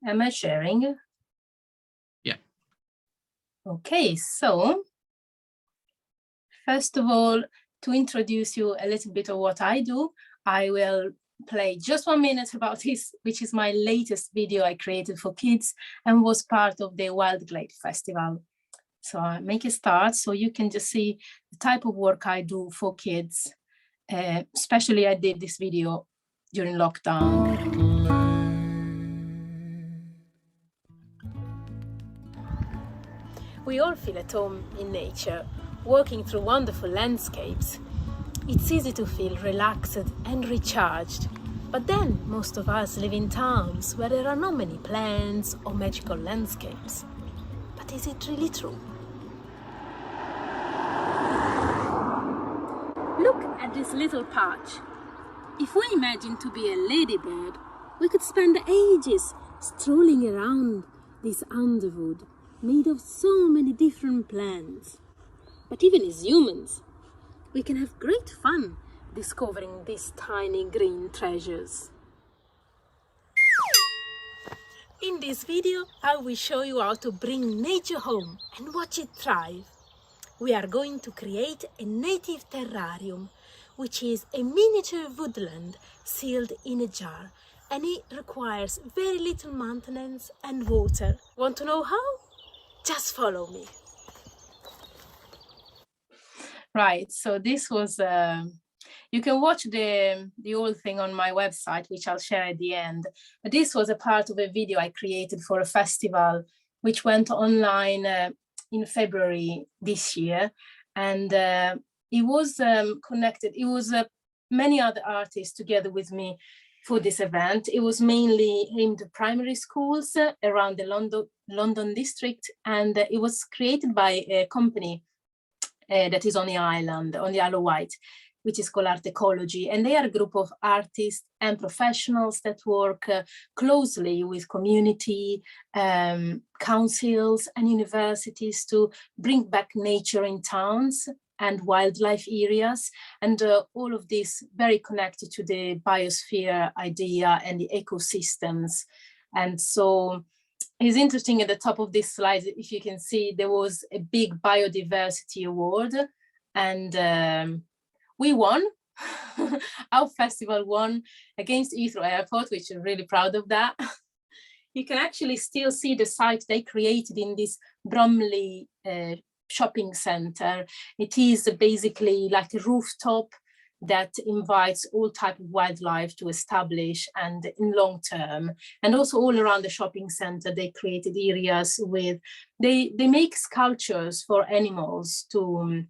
Am I sharing? Yeah. Okay, so first of all, to introduce you a little bit of what I do, I will play just 1 minute about this, which is my latest video I created for kids and was part of the Wild Glade Festival. So I make a start so you can just see the type of work I do for kids. Especially I did this video during lockdown. We all feel at home in nature, walking through wonderful landscapes. It's easy to feel relaxed and recharged. But then most of us live in towns where there are not many plants or magical landscapes. But is it really true? Look at this little patch. If we imagine to be a ladybird, we could spend ages strolling around this underwood made of so many different plants. But even as humans, we can have great fun discovering these tiny green treasures. In this video, I will show you how to bring nature home and watch it thrive. We are going to create a native terrarium, which is a miniature woodland sealed in a jar, and it requires very little maintenance and water. Want to know how? Just follow me. Right, so this was, you can watch the whole thing on my website, which I'll share at the end. But this was a part of a video I created for a festival, which went online in February this year. And it was connected, it was many other artists together with me for this event. It was mainly aimed at primary schools around the London district, and it was created by a company that is on the island, on the Isle of Wight, which is called Art Ecology. And they are a group of artists and professionals that work closely with community, councils and universities to bring back nature in towns and wildlife areas. And all of this very connected to the biosphere idea and the ecosystems. And so it's interesting at the top of this slide, if you can see, there was a big biodiversity award, and we won. Our festival won against Heathrow Airport, which I'm really proud of that. You can actually still see the site they created in this Bromley shopping center. It is basically like a rooftop that invites all type of wildlife to establish and in long term. And also all around the shopping center, they created areas with, they make sculptures for animals to,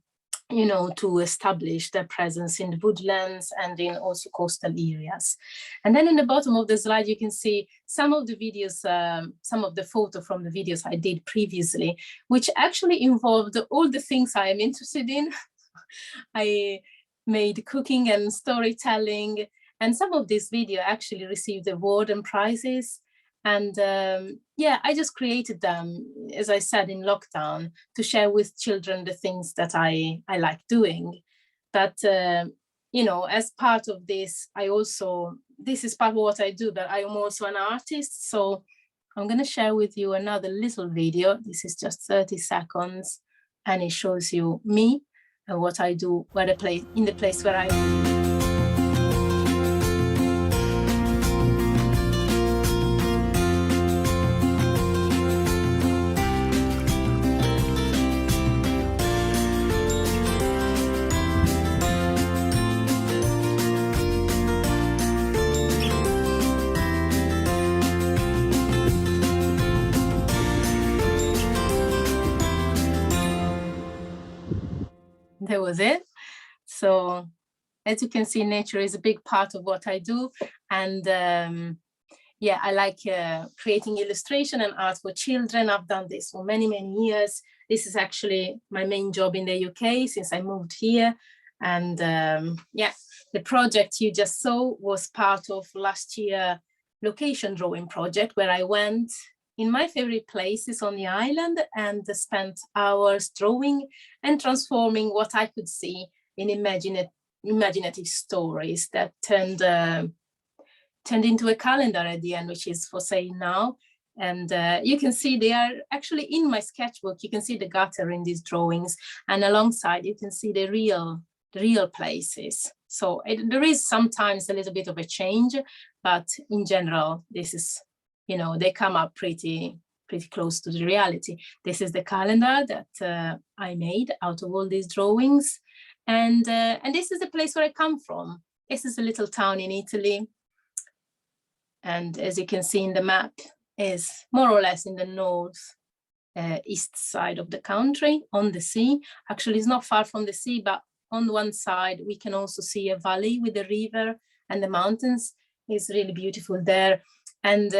you know, to establish their presence in the woodlands and in also coastal areas. And then in the bottom of the slide, you can see some of the videos, some of the photo from the videos I did previously, which actually involved all the things I am interested in. I made cooking and storytelling, and some of this video actually received awards and prizes. And yeah, I just created them, as I said, in lockdown to share with children the things that I like doing. But, you know, as part of this, I also, this is part of what I do, but I am also an artist. So I'm going to share with you another little video. This is just 30 seconds, and it shows you me and what I do, where I play, in the place where I am. That was it. So as you can see, nature is a big part of what I do. And yeah, I like creating illustration and art for children. I've done this for many, many years. This is actually my main job in the UK since I moved here. And yeah, the project you just saw was part of last year location drawing project, where I went in my favorite places on the island and spent hours drawing and transforming what I could see in imaginative stories that turned into a calendar at the end, which is for sale now. And you can see they are actually in my sketchbook. You can see the gutter in these drawings, and alongside you can see the real places. So there is sometimes a little bit of a change, but in general, this is, you know, they come up pretty close to the reality. This is the calendar that I made out of all these drawings, and this is the place where I come from. This is a little town in Italy, and as you can see in the map, is more or less in the north east side of the country, on the sea. Actually, it's not far from the sea, but on one side we can also see a valley with the river and the mountains. It's really beautiful there. And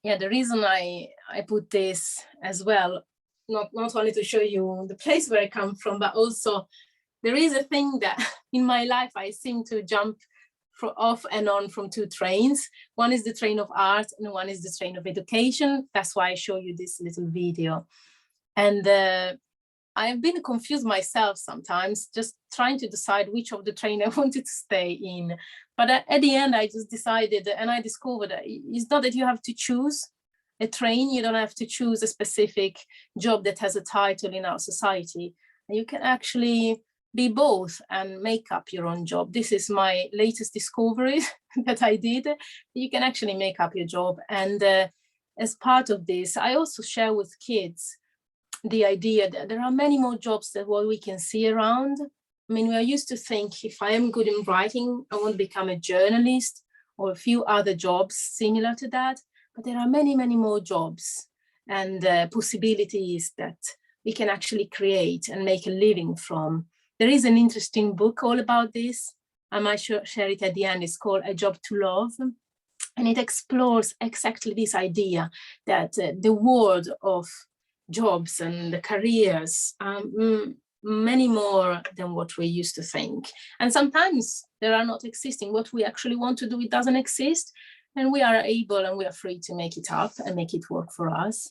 yeah, the reason I put this as well, not only to show you the place where I come from, but also there is a thing that in my life I seem to jump off and on from two trains. One is the train of art and one is the train of education. That's why I show you this little video. And I've been confused myself sometimes, just trying to decide which of the train I wanted to stay in. But at the end, I just decided, and I discovered that it's not that you have to choose a train. You don't have to choose a specific job that has a title in our society. You can actually be both and make up your own job. This is my latest discovery that I did. You can actually make up your job. And as part of this, I also share with kids the idea that there are many more jobs than what we can see around. I mean, we are used to think, if I am good in writing, I want to become a journalist or a few other jobs similar to that. But there are many, many more jobs and possibilities that we can actually create and make a living from. There is an interesting book all about this. I might share it at the end. It's called A Job to Love. And it explores exactly this idea that the world of jobs and the careers are many more than what we used to think. And sometimes they are not existing. What we actually want to do, it doesn't exist. And we are able and we are free to make it up and make it work for us.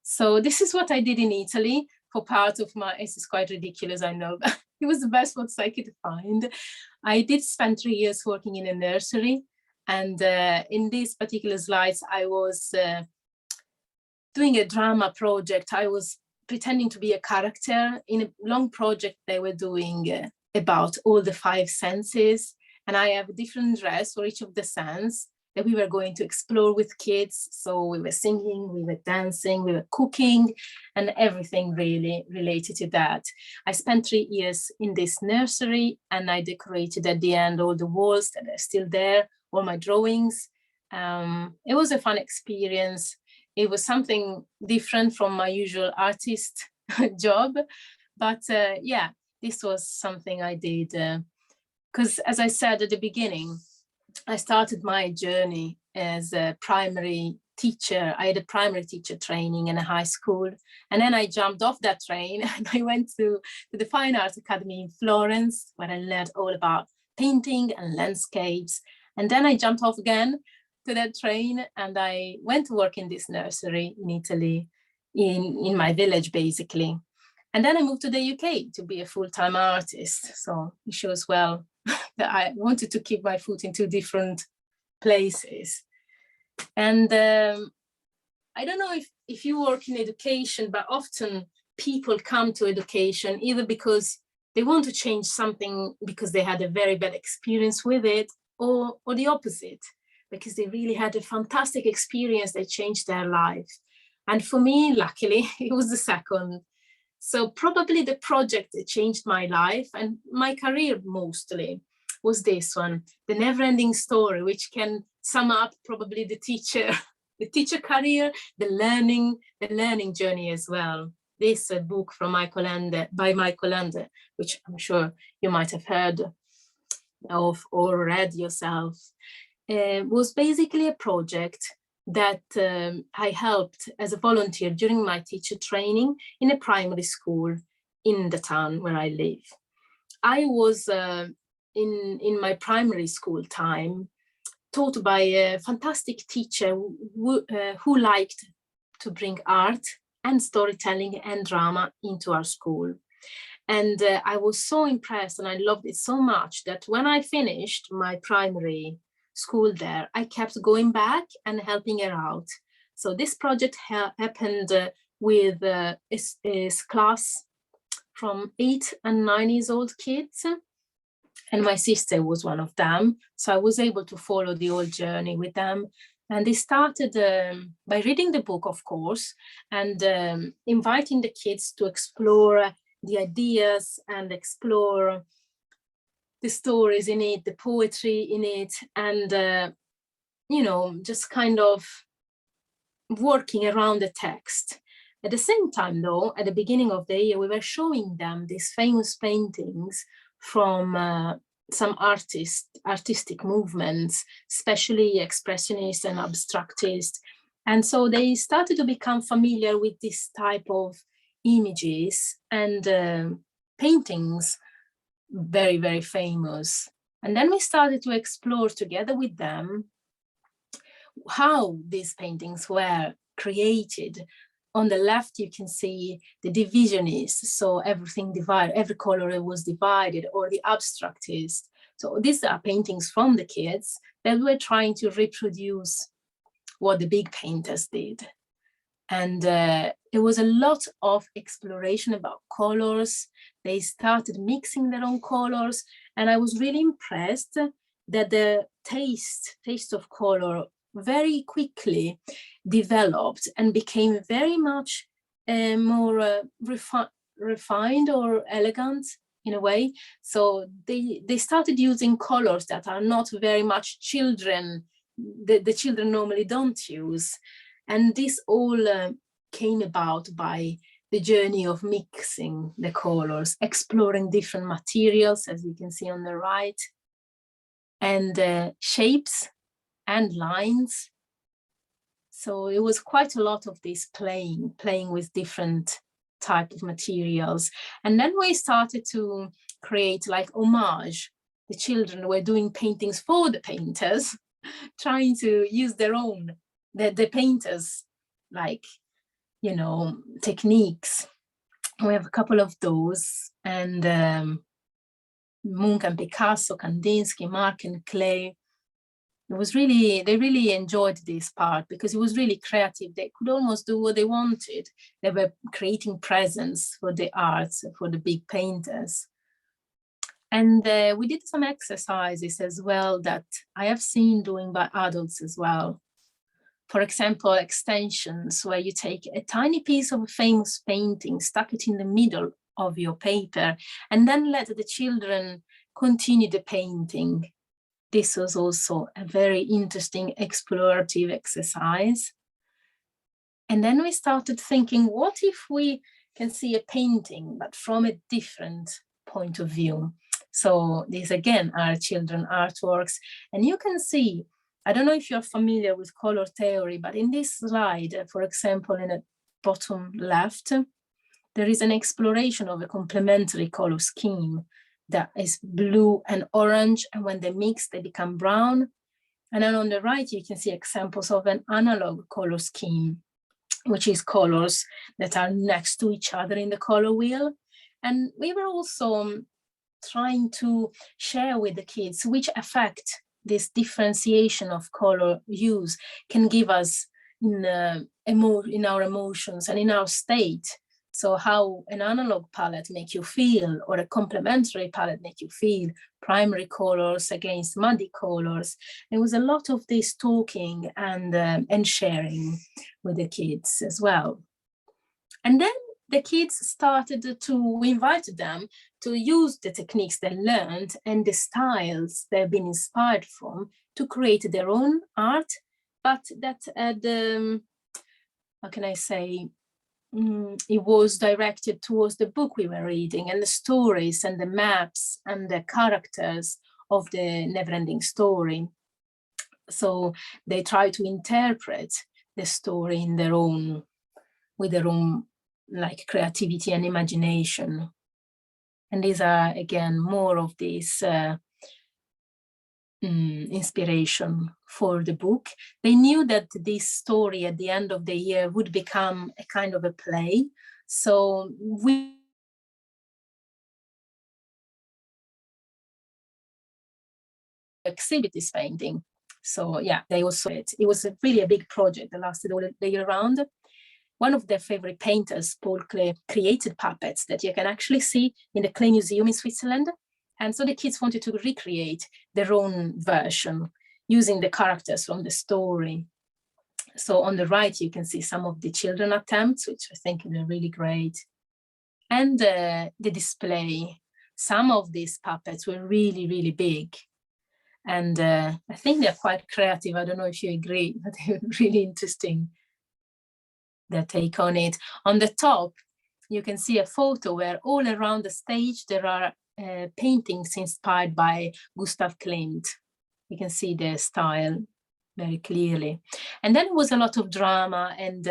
So this is what I did in Italy for part of my, this is quite ridiculous, I know, but it was the best what I could find. I did spend 3 years working in a nursery. And in these particular slides, I was doing a drama project. I was pretending to be a character in a long project they were doing about all the 5 senses. And I have a different dress for each of the senses that we were going to explore with kids. So we were singing, we were dancing, we were cooking, and everything really related to that. I spent 3 years in this nursery, and I decorated at the end all the walls that are still there, all my drawings. It was a fun experience. It was something different from my usual artist job. But yeah, this was something I did. Because as I said at the beginning, I started my journey as a primary teacher. I had a primary teacher training in a high school. And then I jumped off that train and I went to the Fine Arts Academy in Florence, where I learned all about painting and landscapes. And then I jumped off again to that train and I went to work in this nursery in Italy, in my village, basically. And then I moved to the UK to be a full-time artist. So it shows well that I wanted to keep my foot in 2 different places. And I don't know if you work in education, but often people come to education either because they want to change something because they had a very bad experience with it, or the opposite, because they really had a fantastic experience that changed their life. And for me, luckily, it was the second. So probably the project that changed my life and my career mostly was this one, The Never-Ending Story, which can sum up probably the teacher career, the learning journey as well. This book from by Michael Ende, which I'm sure you might have heard of or read yourself, was basically a project that I helped as a volunteer during my teacher training in a primary school in the town where I live. I was in my primary school time taught by a fantastic teacher who liked to bring art and storytelling and drama into our school. And I was so impressed and I loved it so much that when I finished my primary school there, I kept going back and helping her out. So this project happened with his class from 8 and 9 years old kids. And my sister was one of them. So I was able to follow the whole journey with them. And they started by reading the book, of course, and inviting the kids to explore the ideas and explore the stories in it, the poetry in it, and, you know, just kind of working around the text. At the same time, though, at the beginning of the year, we were showing them these famous paintings from some artistic movements, especially expressionist and abstractist. And so they started to become familiar with this type of images and paintings, very, very famous. And then we started to explore together with them how these paintings were created. On the left, you can see the divisionist, so everything divided, every color was divided, or the abstractist. So these are paintings from the kids that were trying to reproduce what the big painters did. And it was a lot of exploration about colors. They started mixing their own colors, and I was really impressed that the taste of color very quickly developed and became very much more refined or elegant in a way. So they started using colors that are not very much children, the children normally don't use. And this all came about by the journey of mixing the colors, exploring different materials, as you can see on the right, and shapes and lines. So it was quite a lot of this playing with different type of materials. And then we started to create like homage. The children were doing paintings for the painters, trying to use their own, the painters, like, you know, techniques. We have a couple of those, and Munch and Picasso, Kandinsky, Mark and Klee. It was really, they really enjoyed this part because it was really creative. They could almost do what they wanted. They were creating presents for the arts, for the big painters. And we did some exercises as well that I have seen doing by adults as well. For example, extensions, where you take a tiny piece of a famous painting, stuck it in the middle of your paper, and then let the children continue the painting. This was also a very interesting explorative exercise. And then we started thinking, what if we can see a painting, but from a different point of view? So these again are children artworks, and you can see, I don't know if you're familiar with color theory, but in this slide, for example, in the bottom left, there is an exploration of a complementary color scheme that is blue and orange, and when they mix, they become brown. And then on the right, you can see examples of an analog color scheme, which is colors that are next to each other in the color wheel. And we were also trying to share with the kids which effect this differentiation of color use can give us in our emotions and in our state. So how an analog palette make you feel, or a complementary palette make you feel, primary colors against muddy colors. There was a lot of this talking and sharing with the kids as well. And then the kids started to, we invited them to use the techniques they learned and the styles they've been inspired from to create their own art, but that how can I say, it was directed towards the book we were reading and the stories and the maps and the characters of the never-ending story. So they try to interpret the story in their own, with their own like creativity and imagination. And these are again more of this inspiration for the book. They knew that this story at the end of the year would become a kind of a play. So we exhibit this painting. So yeah, they also, it was really a big project that lasted all the year round. One of their favorite painters, Paul Klee, created puppets that you can actually see in the Klee Museum in Switzerland. And so the kids wanted to recreate their own version using the characters from the story. So on the right, you can see some of the children attempts, which I think are really great. And the display, some of these puppets were really, really big. And I think they're quite creative. I don't know if you agree, but they're really interesting, their take on it. On the top, you can see a photo where all around the stage, there are paintings inspired by Gustav Klimt. You can see their style very clearly. And then there was a lot of drama and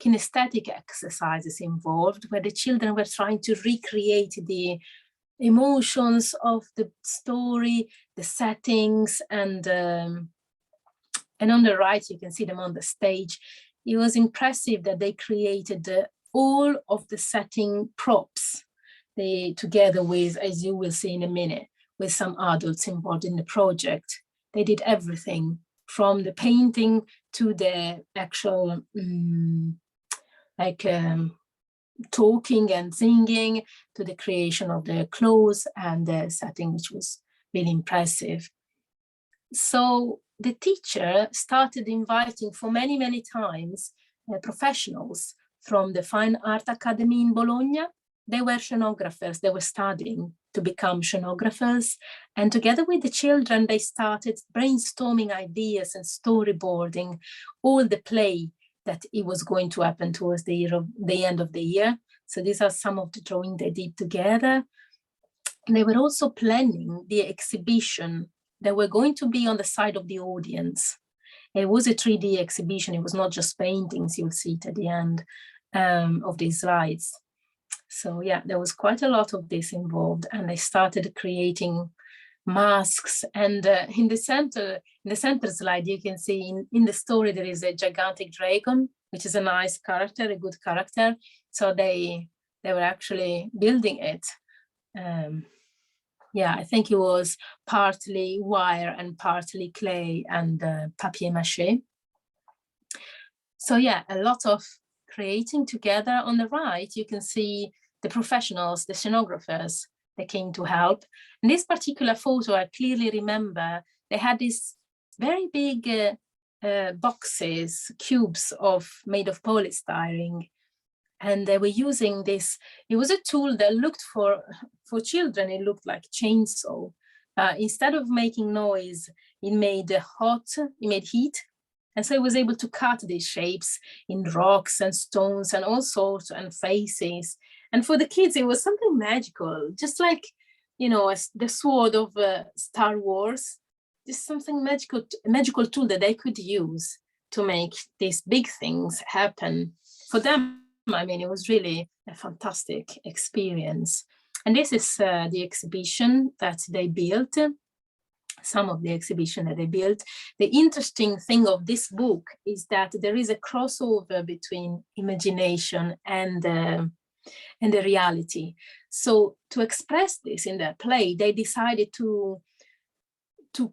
kinesthetic exercises involved, where the children were trying to recreate the emotions of the story, the settings, and on the right, you can see them on the stage. It was impressive that they created all of the setting props, together with, as you will see in a minute, with some adults involved in the project. They did everything from the painting to the actual talking and singing, to the creation of the clothes and the setting, which was really impressive. So the teacher started inviting for many, many times professionals from the Fine Art Academy in Bologna. They were scenographers, they were studying to become scenographers. And together with the children, they started brainstorming ideas and storyboarding all the play that it was going to happen towards the end of the year. So these are some of the drawing they did together. And they were also planning the exhibition that were going to be on the side of the audience. It was a 3D exhibition. It was not just paintings. You'll see it at the end of these slides. So yeah, there was quite a lot of this involved, and they started creating masks. And in the center slide, you can see in the story there is a gigantic dragon, which is a nice character, a good character. So they were actually building it. Yeah, I think it was partly wire and partly clay and papier-mâché. So yeah, a lot of creating together. On the right, you can see the professionals, the scenographers, they came to help. In this particular photo, I clearly remember they had these very big boxes, cubes made of polystyrene. And they were using this, it was a tool that looked for children, it looked like chainsaw. Instead of making noise, it made heat. And so it was able to cut these shapes in rocks and stones and all sorts and faces. And for the kids, it was something magical, just like, you know, the sword of Star Wars, just something magical tool that they could use to make these big things happen. For them, I mean, it was really a fantastic experience. And this is the exhibition that they built, some of the exhibition that they built. The interesting thing of this book is that there is a crossover between imagination and the reality. So to express this in their play, they decided to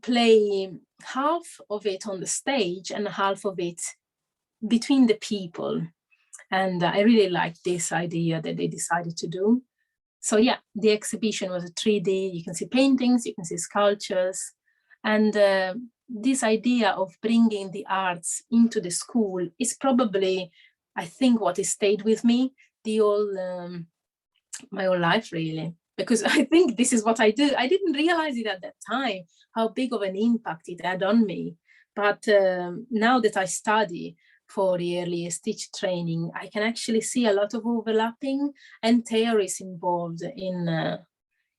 play half of it on the stage and half of it between the people. And I really liked this idea that they decided to do. So yeah, the exhibition was a 3D. You can see paintings, you can see sculptures. And this idea of bringing the arts into the school is probably, I think, what has stayed with me my whole life, really. Because I think this is what I do. I didn't realize it at that time, how big of an impact it had on me. But now that I study for the early stitch training, I can actually see a lot of overlapping and theories involved in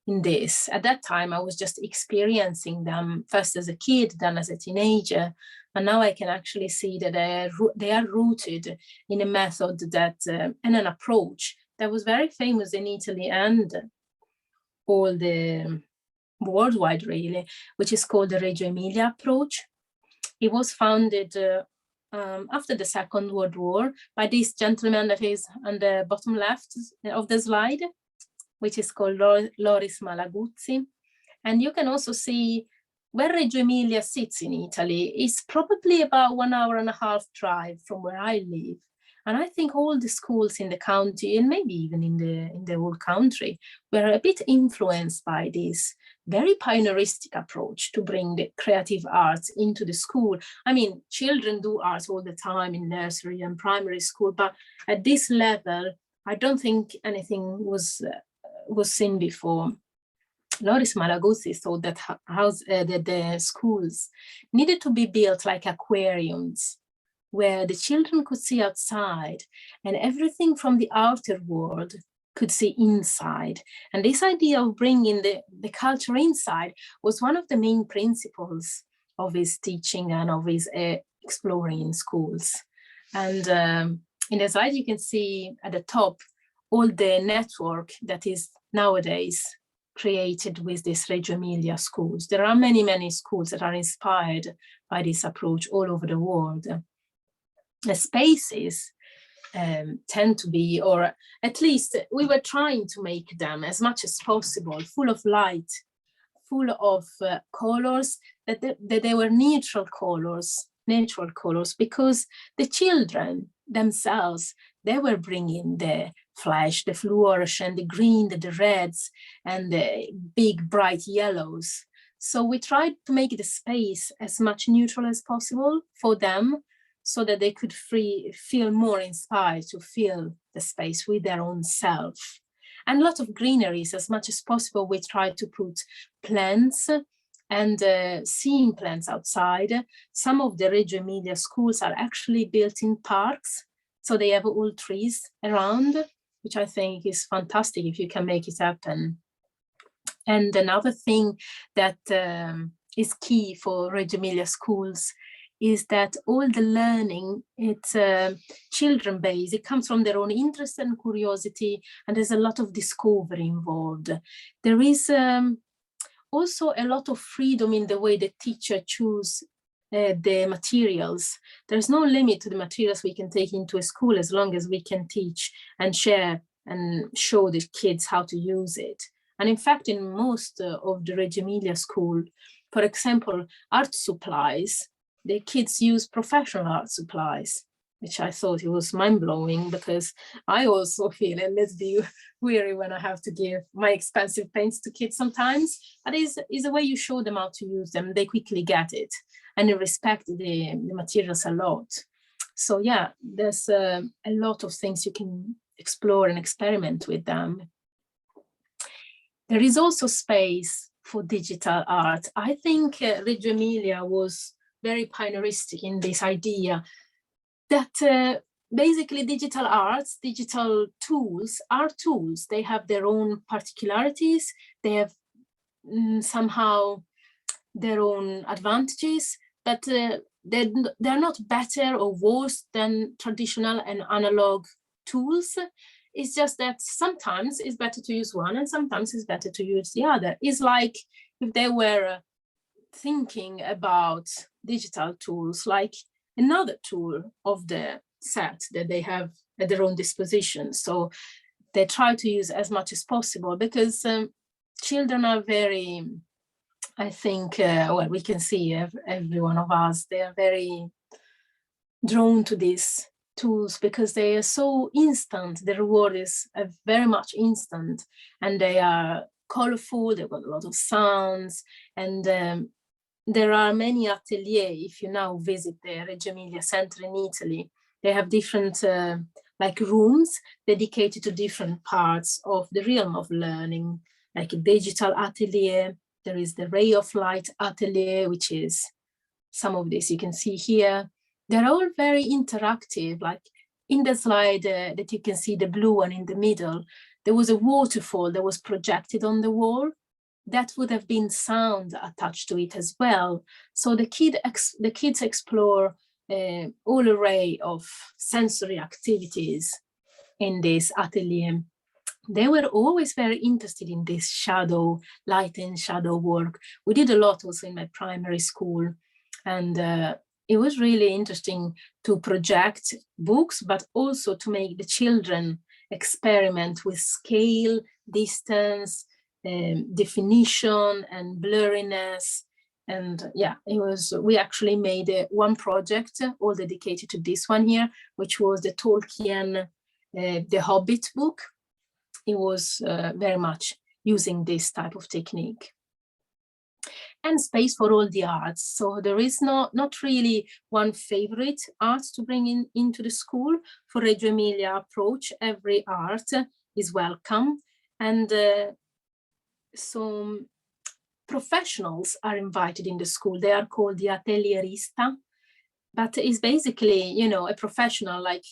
this. At that time, I was just experiencing them first as a kid, then as a teenager. And now I can actually see that they are rooted in a method that and an approach that was very famous in Italy and all the worldwide, really, which is called the Reggio Emilia approach. It was founded after the Second World War by this gentleman that is on the bottom left of the slide, which is called Loris Malaguzzi. And you can also see where Reggio Emilia sits in Italy is probably about 1.5 hour drive from where I live. And I think all the schools in the county, and maybe even in the whole country, were a bit influenced by this very pioneeristic approach to bring the creative arts into the school. I mean, children do arts all the time in nursery and primary school, but at this level, I don't think anything was seen before. Loris Malaguzzi thought that that the schools needed to be built like aquariums, where the children could see outside and everything from the outer world could see inside. And this idea of bringing the culture inside was one of the main principles of his teaching and of his exploring in schools. And in the slide, you can see at the top all the network that is nowadays created with these Reggio Emilia schools. There are many, many schools that are inspired by this approach all over the world. The spaces tend to be, or at least we were trying to make them as much as possible, full of light, full of colors, that they were natural colors, because the children themselves, they were bringing the flash, the fluorescent, the green, the reds, and the big bright yellows. So we tried to make the space as much neutral as possible for them, so that they could feel more inspired to fill the space with their own self. And a lot of greeneries, as much as possible, we tried to put plants and seeing plants outside. Some of the Reggio Emilia schools are actually built in parks, so they have all trees around, which I think is fantastic if you can make it happen. And another thing that is key for Reggio Emilia schools is that all the learning, it's children-based. It comes from their own interest and curiosity, and there's a lot of discovery involved. There is also a lot of freedom in the way the teacher choose the materials. There's no limit to the materials we can take into a school as long as we can teach and share and show the kids how to use it. And in fact, in most of the Reggio Emilia school, for example, art supplies, the kids use professional art supplies, which I thought it was mind-blowing, because I also feel, and let's be weary when I have to give my expensive paints to kids sometimes, but is a way you show them how to use them. They quickly get it, and they respect the materials a lot. So yeah, there's a lot of things you can explore and experiment with them. There is also space for digital art. I think Reggio Emilia was very pioneeristic in this idea that basically digital arts, digital tools are tools. They have their own particularities. They have somehow their own advantages, but they're not better or worse than traditional and analog tools. It's just that sometimes it's better to use one and sometimes it's better to use the other. It's like if they were thinking about digital tools like another tool of the set that they have at their own disposition. So they try to use as much as possible, because children are very, I think, well, we can see every one of us, they are very drawn to these tools because they are so instant. The reward is very much instant, and they are colorful, they've got a lot of sounds, and there are many ateliers. If you now visit the Reggio Emilia Center in Italy, they have different like rooms dedicated to different parts of the realm of learning, like a digital atelier. There is the Ray of Light atelier, which is some of this you can see here. They're all very interactive. Like in the slide that you can see, the blue one in the middle, there was a waterfall that was projected on the wall. That would have been sound attached to it as well. So the kids explore all array of sensory activities in this atelier. They were always very interested in this shadow, light and shadow work. We did a lot also in my primary school, and it was really interesting to project books, but also to make the children experiment with scale, distance, definition, and blurriness, And yeah, we actually made one project all dedicated to this one here, which was the Tolkien, The Hobbit book. It was very much using this type of technique. And space for all the arts. So there is not really one favorite art to bring into the school. For Reggio Emilia approach, every art is welcome. And so professionals are invited in the school. They are called the atelierista, but it's basically, you know, a professional like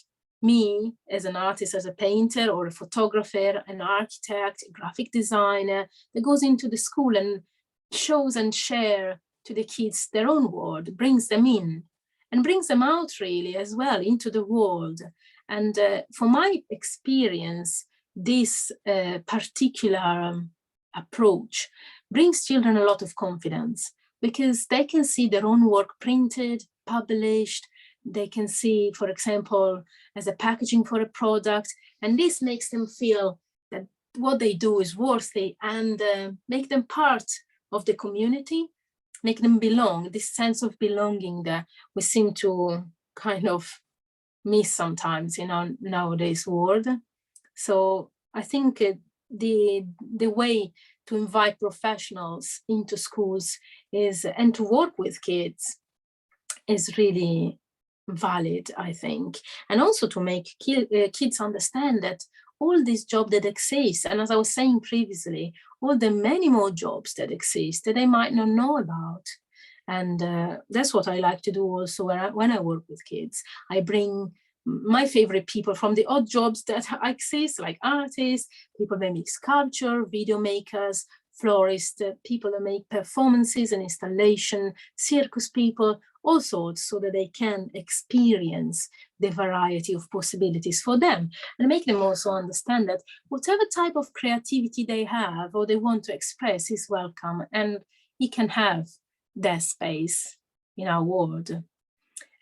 me as an artist, as a painter or a photographer, an architect, a graphic designer that goes into the school and shows and share to the kids their own world, brings them in and brings them out really as well into the world. And for my experience, this particular approach brings children a lot of confidence because they can see their own work printed, published. They can see, for example, as a packaging for a product, and this makes them feel that what they do is worthy and make them part of the community, make them belong, this sense of belonging that we seem to kind of miss sometimes in our nowadays world. So I think the way to invite professionals into schools is, and to work with kids is really valid, I think. And also to make kids understand that all these jobs that exist, and as I was saying previously, all the many more jobs that exist that they might not know about. And that's what I like to do also when I work with kids. I bring my favorite people from the odd jobs that exist, like artists, people that make sculpture, video makers, florists, people that make performances and installation, circus people, all sorts, so that they can experience the variety of possibilities for them and make them also understand that whatever type of creativity they have or they want to express is welcome, and he can have their space in our world.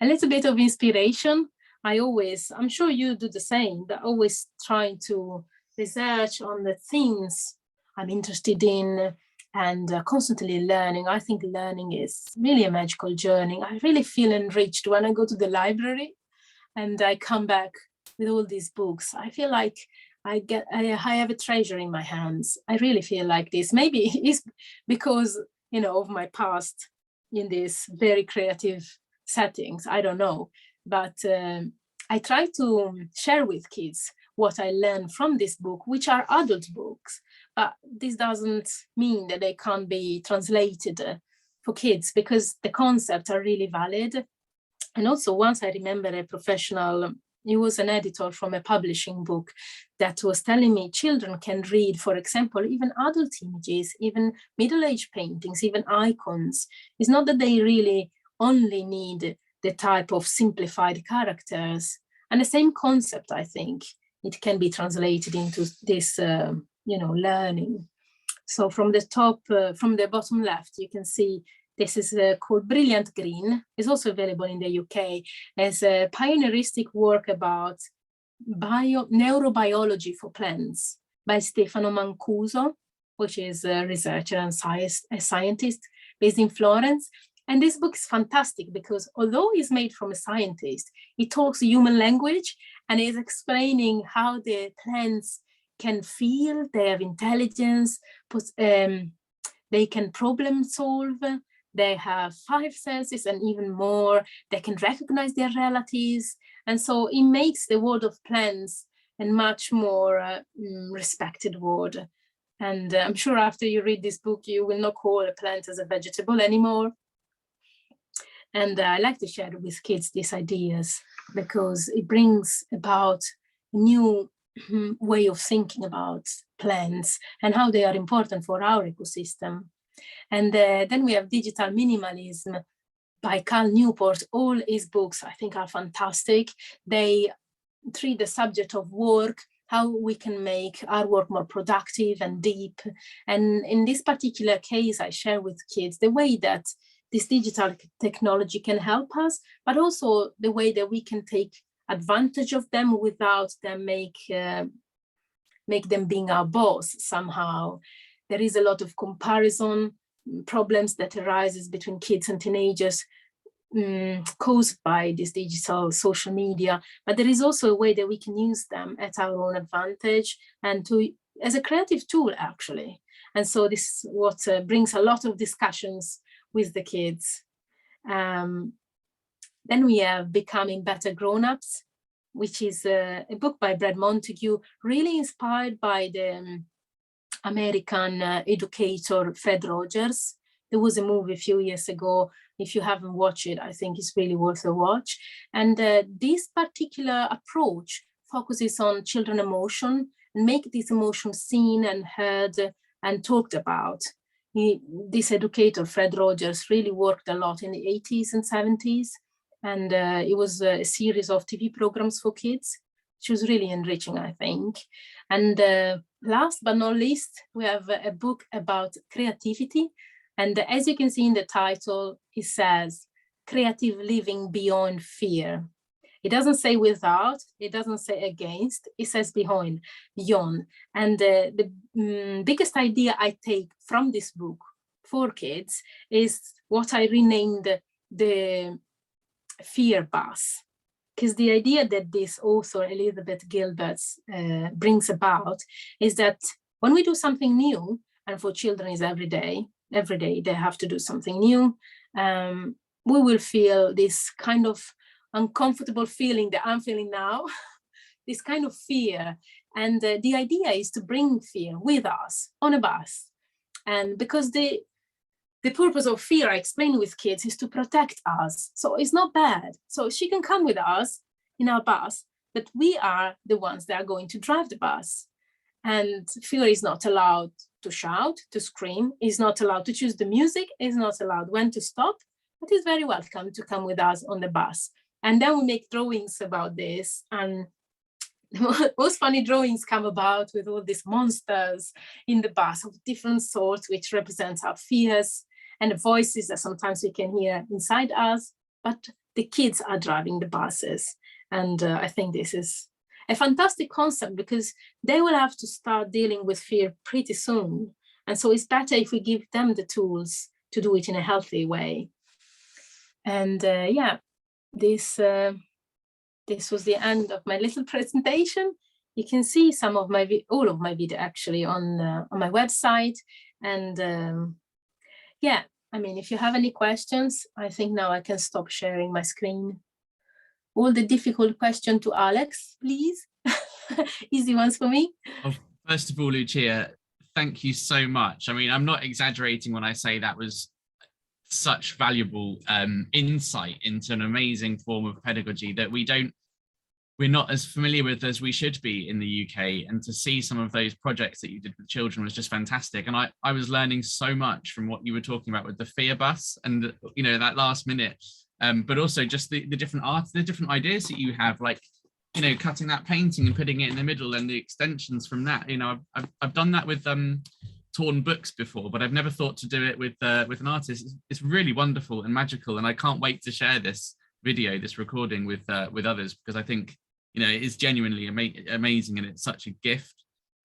A little bit of inspiration. I'm sure you do the same, but always trying to research on the things I'm interested in and constantly learning. I think learning is really a magical journey. I really feel enriched when I go to the library and I come back with all these books. I feel like I have a treasure in my hands. I really feel like this. Maybe it's because, you know, of my past in these very creative settings. I don't know. But I try to share with kids what I learned from this book, which are adult books. But this doesn't mean that they can't be translated for kids, because the concepts are really valid. And also, once I remember a professional, he was an editor from a publishing book, that was telling me children can read, for example, even adult images, even middle-aged paintings, even icons. It's not that they really only need the type of simplified characters. And the same concept, I think, it can be translated into this, learning. So from the bottom left, you can see this is called Brilliant Green. It's also available in the UK as a pioneeristic work about neurobiology for plants by Stefano Mancuso, which is a researcher and a scientist based in Florence. And this book is fantastic because although it's made from a scientist, it talks human language and is explaining how the plants can feel, they have intelligence, they can problem solve, they have 5 senses and even more, they can recognize their relatives. And so it makes the world of plants a much more respected world. And I'm sure after you read this book, you will not call a plant as a vegetable anymore. And I like to share with kids these ideas because it brings about a new way of thinking about plants and how they are important for our ecosystem. And then we have Digital Minimalism by Cal Newport. All his books, I think, are fantastic. They treat the subject of work, how we can make our work more productive and deep. And in this particular case, I share with kids the way that this digital technology can help us, but also the way that we can take advantage of them without them make them being our boss somehow. There is a lot of comparison problems that arises between kids and teenagers caused by this digital social media, but there is also a way that we can use them at our own advantage and to as a creative tool, actually. And so this is what brings a lot of discussions with the kids. Then we have Becoming Better Grown-Ups, which is a book by Brad Montague, really inspired by the American educator Fred Rogers. There was a movie a few years ago. If you haven't watched it, I think it's really worth a watch. And this particular approach focuses on children emotion and make these emotions seen and heard and talked about. This educator, Fred Rogers, really worked a lot in the 80s and 70s. And it was a series of TV programs for kids, which was really enriching, I think. And last but not least, we have a book about creativity. And as you can see in the title, it says, Creative Living Beyond Fear. It doesn't say without, it doesn't say against, it says beyond. And the biggest idea I take from this book for kids is what I renamed the fear bus. Because the idea that this author, Elizabeth Gilbert, brings about is that when we do something new, and for children is every day they have to do something new, we will feel this kind of uncomfortable feeling that I'm feeling now, this kind of fear. And the idea is to bring fear with us on a bus. And because the purpose of fear, I explain with kids, is to protect us. So it's not bad. So she can come with us in our bus, but we are the ones that are going to drive the bus. And fear is not allowed to shout, to scream, is not allowed to choose the music, is not allowed when to stop, but is very welcome to come with us on the bus. And then we make drawings about this. And the most funny drawings come about with all these monsters in the bus of different sorts, which represents our fears and the voices that sometimes we can hear inside us, but the kids are driving the buses. And I think this is a fantastic concept because they will have to start dealing with fear pretty soon. And so it's better if we give them the tools to do it in a healthy way. And yeah, this was the end of my little presentation. You can see some of my, all of my video actually on my website. And yeah, I mean, if you have any questions, I think now I can stop sharing my screen. All the difficult question to Alex, please. Easy ones for me. Well, first of all, Lucia, thank you so much. I mean, I'm not exaggerating when I say that was such valuable insight into an amazing form of pedagogy that we're not as familiar with as we should be in the UK. And to see some of those projects that you did with children was just fantastic. And I was learning so much from what you were talking about with the fear bus and, you know, that last minute, but also just the different art, the different ideas that you have, like, you know, cutting that painting and putting it in the middle and the extensions from that. You know, I've done that with torn books before, but I've never thought to do it with an artist. It's really wonderful and magical, and I can't wait to share this video, this recording with others, because I think, you know, it is genuinely amazing, and it's such a gift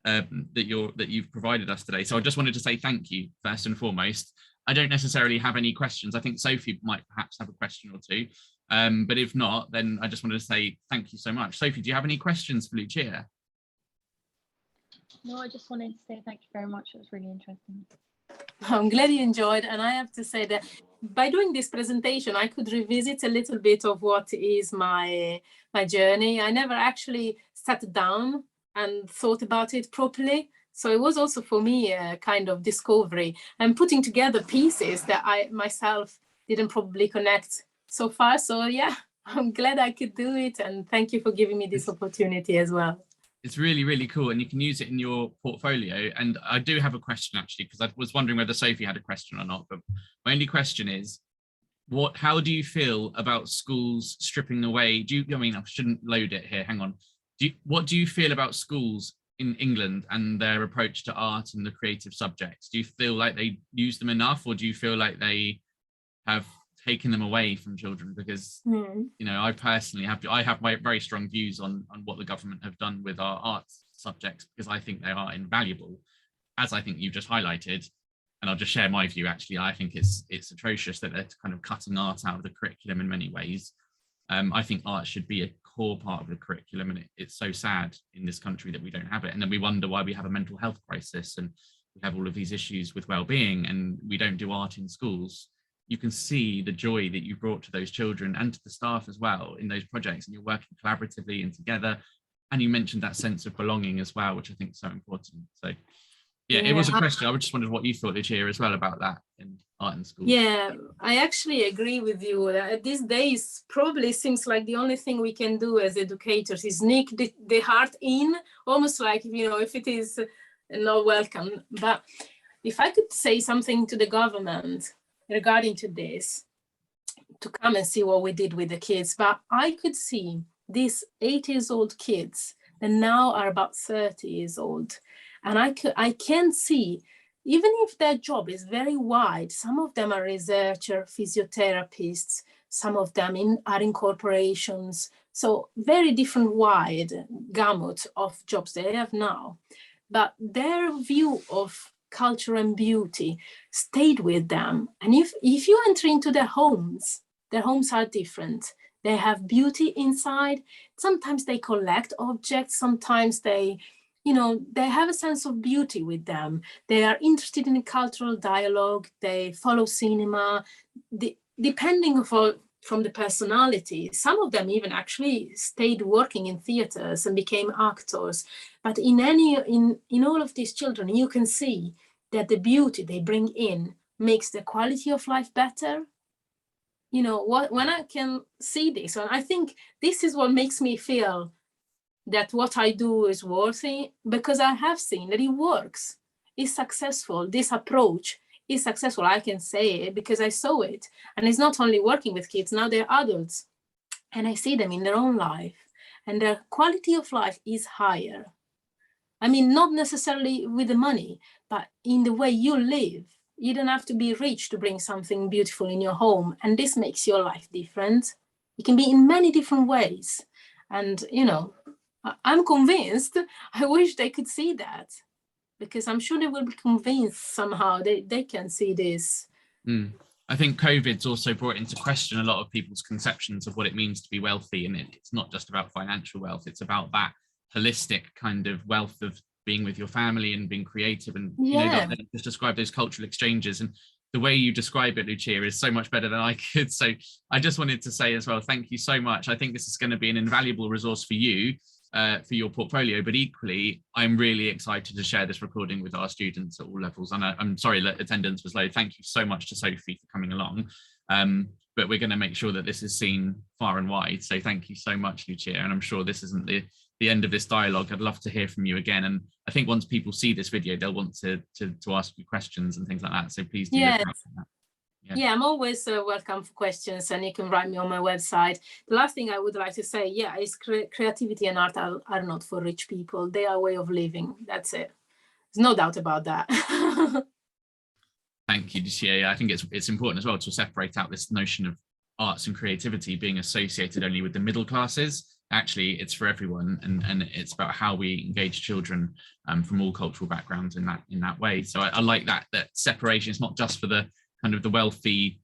that you've provided us today. So I just wanted to say thank you first and foremost. I don't necessarily have any questions. I think Sophie might perhaps have a question or two, but if not, then I just wanted to say thank you so much. Sophie, do you have any questions for Lucia? No, I just wanted to say thank you very much. It was really interesting. I'm glad you enjoyed, and I have to say that by doing this presentation, I could revisit a little bit of what is my journey. I never actually sat down and thought about it properly. So it was also for me a kind of discovery and putting together pieces that I myself didn't probably connect so far. So yeah, I'm glad I could do it, and thank you for giving me this opportunity as well. It's really, really cool, and you can use it in your portfolio. And I do have a question, actually, because I was wondering whether Sophie had a question or not, but my only question is, how do you feel about schools stripping away? I mean, I shouldn't load it here, hang on. What do you feel about schools in England and their approach to art and the creative subjects? Do you feel like they use them enough, or do you feel like they have taken them away from children? Because you know, I personally have my very strong views on what the government have done with our arts subjects, because I think they are invaluable, as I think you've just highlighted. and I'll just share my view, actually, I think it's atrocious that they're kind of cutting art out of the curriculum in many ways. I think art should be a core part of the curriculum, and it's so sad in this country that we don't have it. And then we wonder why we have a mental health crisis and we have all of these issues with well-being, and we don't do art in schools. You can see the joy that you brought to those children and to the staff as well in those projects, and you're working collaboratively and together. And you mentioned that sense of belonging as well, which I think is so important. So yeah, it was a question. I just wondered what you thought, Lucia, as well about that in art in schools. Yeah, I actually agree with you. These days probably seems like the only thing we can do as educators is sneak the heart in, almost like, if it is not welcome. But if I could say something to the government regarding to this, to come and see what we did with the kids, but I could see these 8-year-old kids that now are about 30 years old. And I can see, even if their job is very wide, some of them are researchers, physiotherapists, some of them are in corporations. So very different wide gamut of jobs they have now. But their view of culture and beauty stayed with them. And if you enter into their homes are different. They have beauty inside. Sometimes they collect objects. Sometimes they have a sense of beauty with them. They are interested in cultural dialogue. They follow cinema, depending from the personality. Some of them even actually stayed working in theaters and became actors. But in all of these children, you can see that the beauty they bring in makes the quality of life better. When I can see this, and I think this is what makes me feel that what I do is worthy, because I have seen that it works. It's successful. This approach is successful. I can say it because I saw it. And it's not only working with kids, now they're adults. And I see them in their own life. And their quality of life is higher. I mean, not necessarily with the money, but in the way you live. You don't have to be rich to bring something beautiful in your home. And this makes your life different. It can be in many different ways. And, I'm convinced. I wish they could see that, because I'm sure they will be convinced somehow they can see this. I think COVID's also brought into question a lot of people's conceptions of what it means to be wealthy. And it's not just about financial wealth. It's about that holistic kind of wealth of being with your family and being creative, and just describe those cultural exchanges. And the way you describe it, Lucia, is so much better than I could. So I just wanted to say as well, thank you so much. I think this is going to be an invaluable resource for you, for your portfolio, but equally, I'm really excited to share this recording with our students at all levels. And I'm sorry that attendance was low. Thank you so much to Sophie for coming along. But we're going to make sure that this is seen far and wide. So thank you so much, Lucia. And I'm sure this isn't the end of this dialogue. I'd love to hear from you again. And I think once people see this video, they'll want to ask you questions and things like that. So please do. Yes. Yeah, I'm always welcome for questions, and you can write me on my website. The last thing I would like to say, is creativity and art are not for rich people. They are a way of living. That's it. There's no doubt about that. Thank you, Lucia. I think it's important as well to separate out this notion of arts and creativity being associated only with the middle classes. Actually, it's for everyone, and it's about how we engage children from all cultural backgrounds in that way. So I like that separation. It's not just for the kind of the wealthy,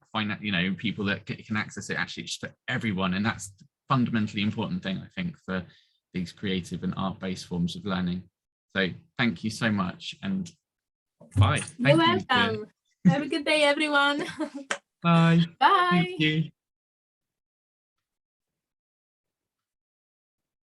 people that can access it. Actually, it's for everyone, and that's the fundamentally important thing, I think, for these creative and art-based forms of learning. So thank you so much, and bye. You're welcome. Have a good day, everyone. Bye. Bye. Thank you.